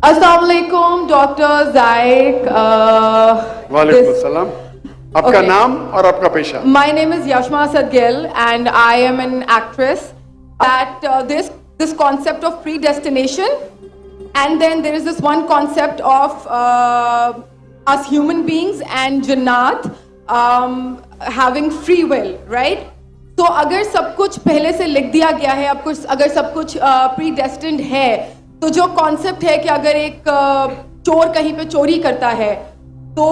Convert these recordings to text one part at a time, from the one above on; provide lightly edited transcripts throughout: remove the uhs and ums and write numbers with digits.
Assalamu alaikum, Dr. Zaik. वालेकुम अस्सलाम. आपका नाम और आपका पेशा? My name is Yashma Sadgil and I am an actress. That this concept of predestination, and then there is this one concept of us human beings and Jannat having free will, right? तो अगर सब कुछ पहले से लिख दिया गया है, अब कुछ अगर सब कुछ प्रीडेस्टिन्ड है, तो जो कॉन्सेप्ट है कि अगर एक चोर कहीं पे चोरी करता है तो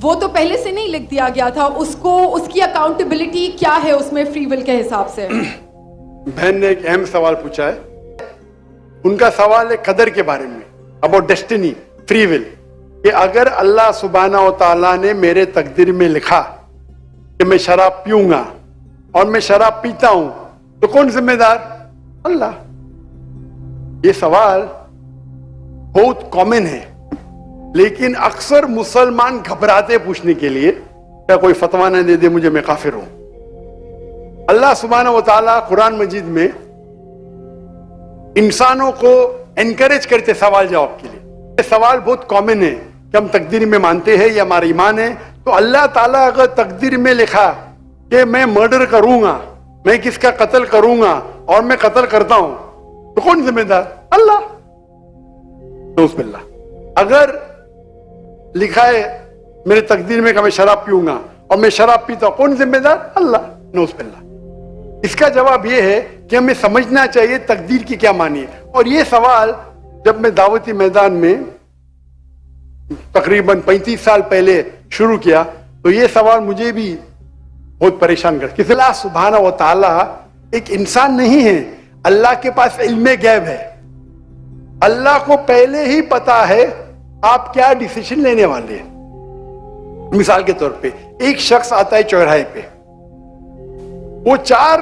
वो तो पहले से नहीं लिख दिया गया था, उसको उसकी अकाउंटेबिलिटी क्या है उसमें फ्री विल के हिसाब से? बहन ने एक अहम सवाल पूछा है. उनका सवाल है कदर के बारे में, अबाउट डेस्टिनी, फ्री विल, कि अगर अल्लाह सुब्हानहू व तआला ने मेरे तकदीर में लिखा कि मैं शराब पीऊंगा और मैं शराब पीता हूं तो कौन जिम्मेदार? अल्लाह. ये सवाल बहुत कॉमन है, लेकिन अक्सर मुसलमान घबराते पूछने के लिए, क्या कोई फतवा न दे दे मुझे, मैं काफिर हूं. अल्लाह सुब्हानहू व तआला कुरान मजीद में इंसानों को एनकरेज करते सवाल जवाब के लिए. ये सवाल बहुत कॉमन है कि हम तकदीर में मानते हैं, ये हमारा ईमान है. तो अल्लाह ताला अगर तकदीर में लिखा कि मैं मर्डर करूंगा, मैं किसका कत्ल करूंगा और मैं कत्ल करता हूं, तो कौन जिम्मेदार? अल्लाह. नौज़ुबिल्लाह. अगर लिखा है मेरे तकदीर में कि मैं शराब पीऊंगा और मैं शराब पीता हूं, कौन जिम्मेदार? अल्लाह. नौज़ुबिल्लाह. इसका जवाब यह है कि हमें समझना चाहिए तकदीर की क्या मानी है. और ये सवाल जब मैं दावती मैदान में तकरीबन 35 साल पहले शुरू किया तो ये सवाल मुझे भी बहुत परेशान कर. कि अल्लाह सुब्हानहू व तआला एक इंसान नहीं है, अल्लाह के पास इल्मे गैब है. अल्लाह को पहले ही पता है आप क्या डिसीजन लेने वाले हैं. मिसाल के तौर पे एक शख्स आता है चौराहे पे, वो 4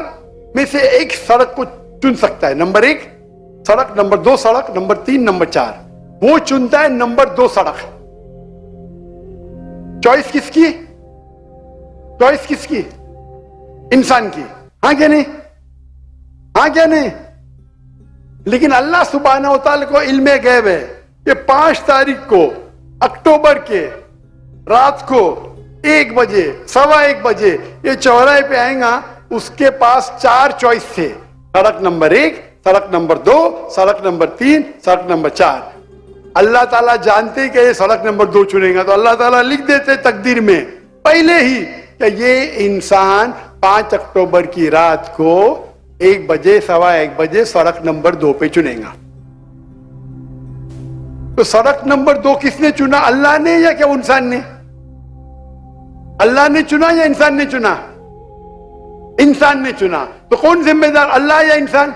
में से एक सड़क को चुन सकता है. नंबर 1 सड़क, नंबर 2 सड़क, नंबर 3, नंबर 4. वो चुनता है नंबर 2 सड़क. चॉइस किसकी? चॉइस किसकी? इंसान की. हाँ क्या नहीं? हाँ क्या नहीं? लेकिन अल्लाह सुब्हानहू व तआला को इल्मे गैब है कि 5 तारीख को अक्टूबर के रात को 1 बजे, 1:15 बजे ये चौराहे पे आएगा. उसके पास 4 चॉइस थे, सड़क नंबर 1, सड़क नंबर 2, सड़क नंबर 3, सड़क नंबर 4. अल्लाह ताला जानते कि ये सड़क नंबर 2 चुनेगा, तो अल्लाह ताला लिख देते तकदीर में पहले ही कि ये इंसान 5 अक्टूबर की रात को 1 बजे, 1:15 बजे सड़क नंबर 2 पे चुनेगा. तो सड़क नंबर 2 किसने चुना? अल्लाह ने या क्या इंसान ने? अल्लाह ने चुना या इंसान ने चुना? इंसान ने चुना. तो कौन जिम्मेदार? अल्लाह या इंसान?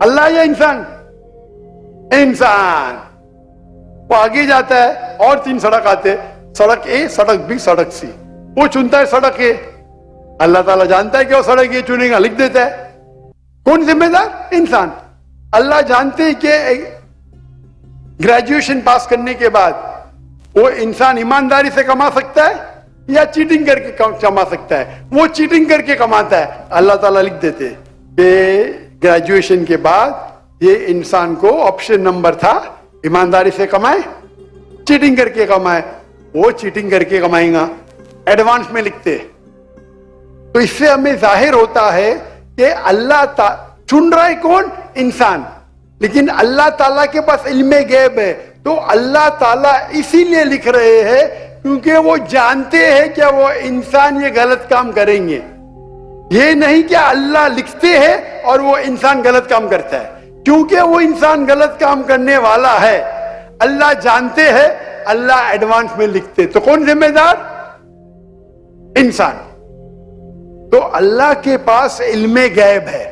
अल्लाह या इंसान? इंसान. वो आगे जाता है और 3 सड़क आते, सड़क ए, सड़क बी, सड़क सी. वो चुनता है सड़क ए. अल्लाह ताला जानता है कि वो सड़क ए चुनेगा, लिख देता है. कौन जिम्मेदार? इंसान. अल्लाह जानते हैं कि ग्रेजुएशन पास करने के बाद वो इंसान ईमानदारी से कमा सकता है या चीटिंग करके कमा सकता है. वो चीटिंग करके कमाता है. अल्लाह ताला लिख देते कि ग्रेजुएशन के बाद ये इंसान को ऑप्शन नंबर था ईमानदारी से कमाए, चीटिंग करके कमाए. वो चीटिंग करके कमाएगा. एडवांस में लिखते. तो इससे हमें जाहिर होता है कि अल्लाह चुन रहा है कौन? इंसान. लेकिन अल्लाह ताला के पास इल्मे गैब है. तो अल्लाह ताला इसीलिए लिख रहे हैं क्योंकि वो जानते हैं कि वो इंसान ये गलत काम करेंगे. ये नहीं कि अल्लाह लिखते हैं और वो इंसान गलत काम करता है. क्योंकि वो इंसान गलत काम करने वाला है, अल्लाह जानते हैं, अल्लाह एडवांस में लिखते. तो कौन जिम्मेदार? इंसान. तो अल्लाह के पास इल्मे गैब है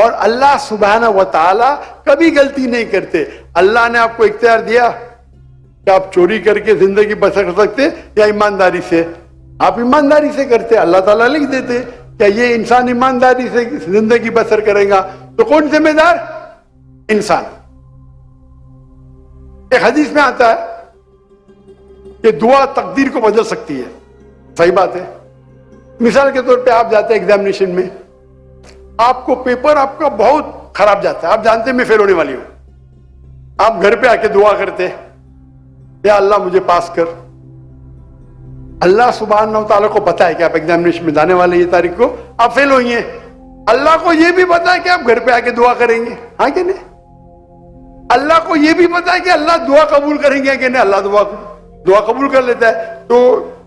और अल्लाह सुब्हानहू व तआला कभी गलती नहीं करते. अल्लाह ने आपको इख्तियार दिया कि आप चोरी करके जिंदगी बसर कर सकते या ईमानदारी से. आप ईमानदारी से करते, अल्लाह ताला लिख देते क्या ये इंसान ईमानदारी से जिंदगी बसर करेगा. तो कौन जिम्मेदार? इंसान. एक हदीस में आता है कि दुआ तकदीर को बदल सकती है. सही बात है. मिसाल के तौर पे आप जाते हैं एग्जामिनेशन में, आपको पेपर आपका बहुत خراب جاتا ہے. آپ جانتے ہیں میں فیل ہونے والی ہوں. آپ گھر پہ آ کے دعا کرتے یا اللہ مجھے پاس کر. اللہ سبحانہ و تعالیٰ کو پتا ہے کہ آپ ایگزامینیشن میں جانے والے ہیں یہ تاریخ کو, آپ فیل ہوئی ہیں. اللہ کو یہ بھی پتا ہے کہ آپ گھر پہ آ کے دعا کریں گے, ہاں کہ نہیں؟ اللہ کو یہ بھی پتا ہے کہ اللہ دعا قبول کریں گے کہ نہیں. اللہ دعا قبول کر لیتا ہے. تو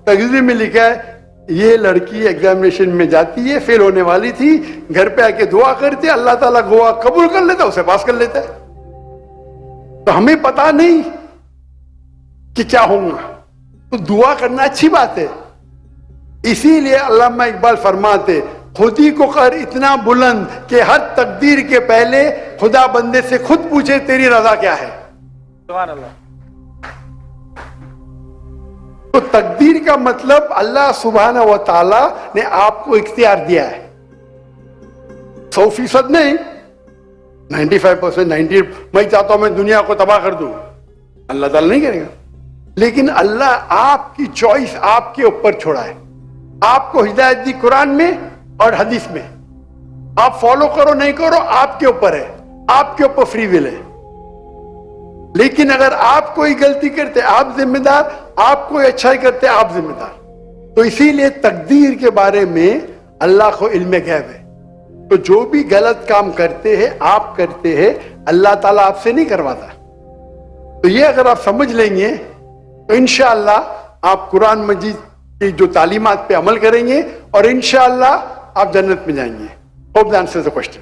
تقریر میں لکھا ہے یہ لڑکی ایگزامینیشن میں جاتی ہے, فیل ہونے والی تھی, گھر پہ آ کے دعا کرتی ہے, اللہ تعالیٰ دعا قبول کر لیتا ہے, اسے پاس کر لیتا ہے. تو ہمیں پتا نہیں کہ کیا ہوگا, تو دعا کرنا اچھی بات ہے. اسی لیے علامہ اقبال فرماتے خودی کو کر اتنا بلند کہ ہر تقدیر کے پہلے خدا بندے سے خود پوچھے تیری رضا کیا ہے. سبحان اللہ. تو تقدیر کا مطلب اللہ سبحانہ و تعالی نے آپ کو اختیار دیا ہے, 100% نہیں, 95%, 90. میں چاہتا ہوں میں دنیا کو تباہ کر دوں, اللہ تعالیٰ نہیں کرے گا. لیکن اللہ آپ کی چوائس آپ کے اوپر چھوڑا ہے. آپ کو ہدایت دی قرآن میں اور حدیث میں, آپ فالو کرو نہیں کرو آپ کے اوپر ہے, آپ کے اوپر فری ول ہے. لیکن اگر آپ کوئی غلطی کرتے آپ ذمہ دار, آپ کوئی اچھائی کرتے آپ ذمہ دار. تو اسی لیے تقدیر کے بارے میں اللہ کو علم غیب ہے. تو جو بھی غلط کام کرتے ہیں آپ کرتے ہیں, اللہ تعالیٰ آپ سے نہیں کرواتا. تو یہ اگر آپ سمجھ لیں گے تو انشاءاللہ آپ قرآن مجید کی جو تعلیمات پہ عمل کریں گے اور انشاءاللہ آپ جنت میں جائیں گے. Hope the answers the question.